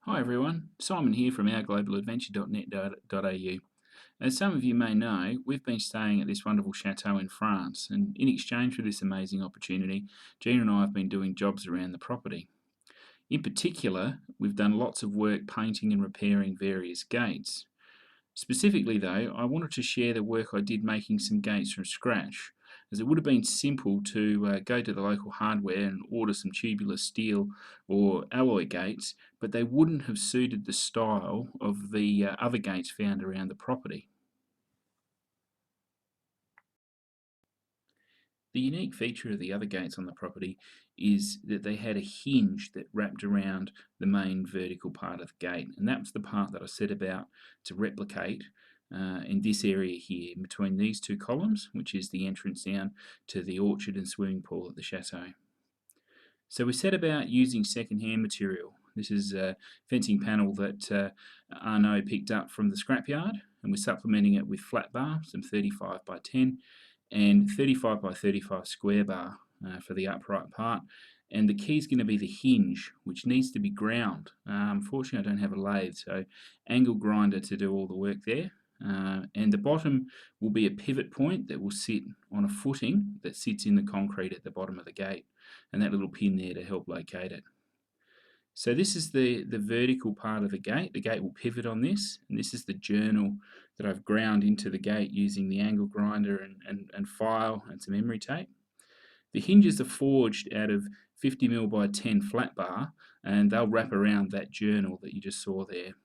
Hi everyone, Simon here from ourglobaladventure.net.au. As some of you may know, we've been staying at this wonderful chateau in France, and in exchange for this amazing opportunity, Gina and I have been doing jobs around the property. In particular, we've done lots of work painting and repairing various gates. Specifically though, I wanted to share the work I did making some gates from scratch, as it would have been simple to go to the local hardware and order some tubular steel or alloy gates, but they wouldn't have suited the style of the other gates found around the property. The unique feature of the other gates on the property is that they had a hinge that wrapped around the main vertical part of the gate, and that was the part that I set about to replicate in this area here between these two columns, which is the entrance down to the orchard and swimming pool at the chateau. So we set about using second-hand material. This is a fencing panel that Arnaud picked up from the scrapyard, and we're supplementing it with flat bar, some 35 by 10, and 35 by 35 square bar for the upright part. And the key is going to be the hinge, which needs to be ground. Unfortunately, I don't have a lathe, so angle grinder to do all the work there. And the bottom will be a pivot point that will sit on a footing that sits in the concrete at the bottom of the gate, and that little pin there to help locate it. So this is the vertical part of the gate. The gate will pivot on this, and this is the journal that I've ground into the gate using the angle grinder and file and some emery tape. The hinges are forged out of 50mm by 10 flat bar, and they'll wrap around that journal that you just saw there.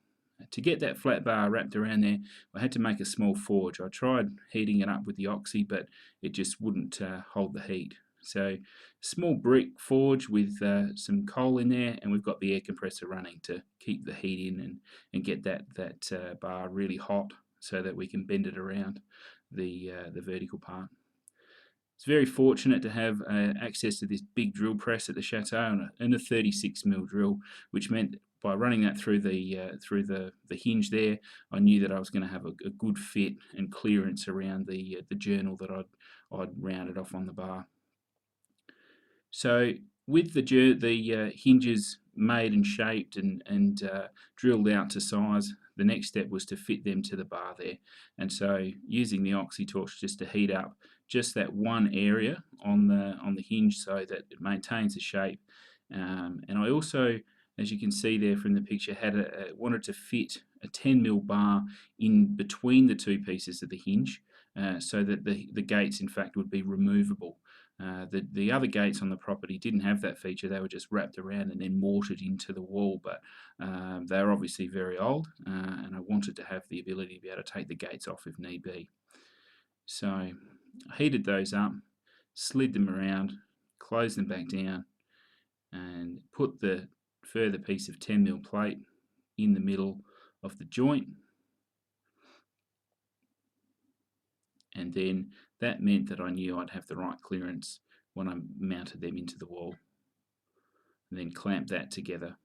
To get that flat bar wrapped around there, I had to make a small forge. I tried heating it up with the oxy, but it just wouldn't hold the heat. So small brick forge with some coal in there, and we've got the air compressor running to keep the heat in and get that bar really hot so that we can bend it around the vertical part. It's very fortunate to have access to this big drill press at the chateau and a 36mm drill, which meant by running that through the hinge there, I knew that I was going to have a good fit and clearance around the journal that I'd rounded off on the bar. So with the hinges made and shaped and drilled out to size, the next step was to fit them to the bar there. And so using the oxy torch just to heat up just that one area on the hinge so that it maintains the shape. And I also, as you can see there from the picture, wanted to fit a 10mm bar in between the two pieces of the hinge so that the gates in fact would be removable. The other gates on the property didn't have that feature. They were just wrapped around and then mortared into the wall, but they were obviously very old, and I wanted to have the ability to be able to take the gates off if need be. So I heated those up, slid them around, closed them back down, and put the further piece of 10mm plate in the middle of the joint. And then that meant that I knew I'd have the right clearance when I mounted them into the wall, and then clamped that together.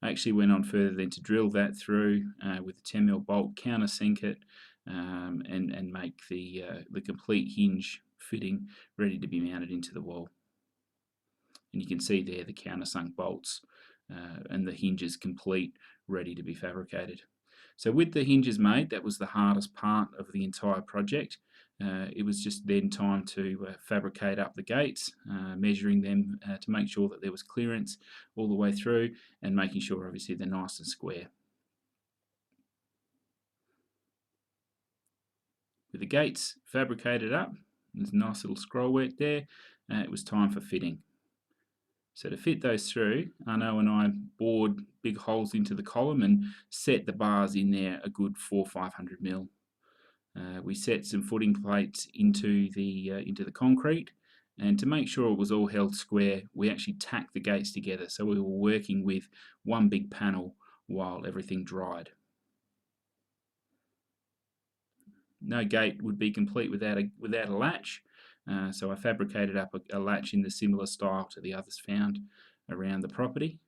I actually went on further then to drill that through with a 10mm bolt, countersink it, and make the complete hinge fitting ready to be mounted into the wall. And you can see there the countersunk bolts and the hinges complete, ready to be fabricated. So with the hinges made, that was the hardest part of the entire project. It was just then time to fabricate up the gates, measuring them to make sure that there was clearance all the way through, and making sure obviously they're nice and square. With the gates fabricated up, there's a nice little scroll work there, it was time for fitting. So to fit those through, Arnaud and I bored big holes into the column and set the bars in there a good 400-500mm. We set some footing plates into the concrete, and to make sure it was all held square, we actually tacked the gates together, so we were working with one big panel while everything dried. No gate would be complete without a latch, so I fabricated up a latch in the similar style to the others found around the property.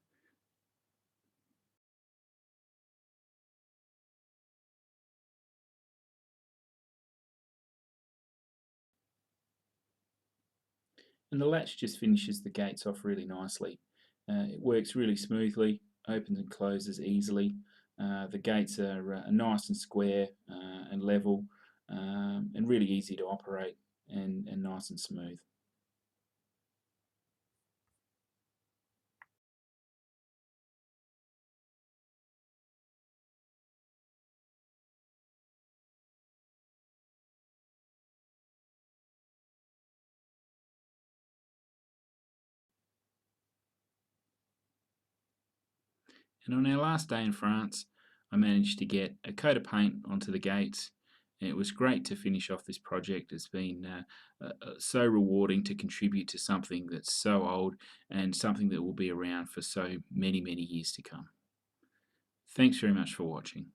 And the latch just finishes the gates off really nicely. It works really smoothly. opens and closes easily. The gates are nice and square and level, and really easy to operate, and nice and smooth. And on our last day in France, I managed to get a coat of paint onto the gates. And it was great to finish off this project. It's been so rewarding to contribute to something that's so old and something that will be around for so many, many years to come. Thanks very much for watching.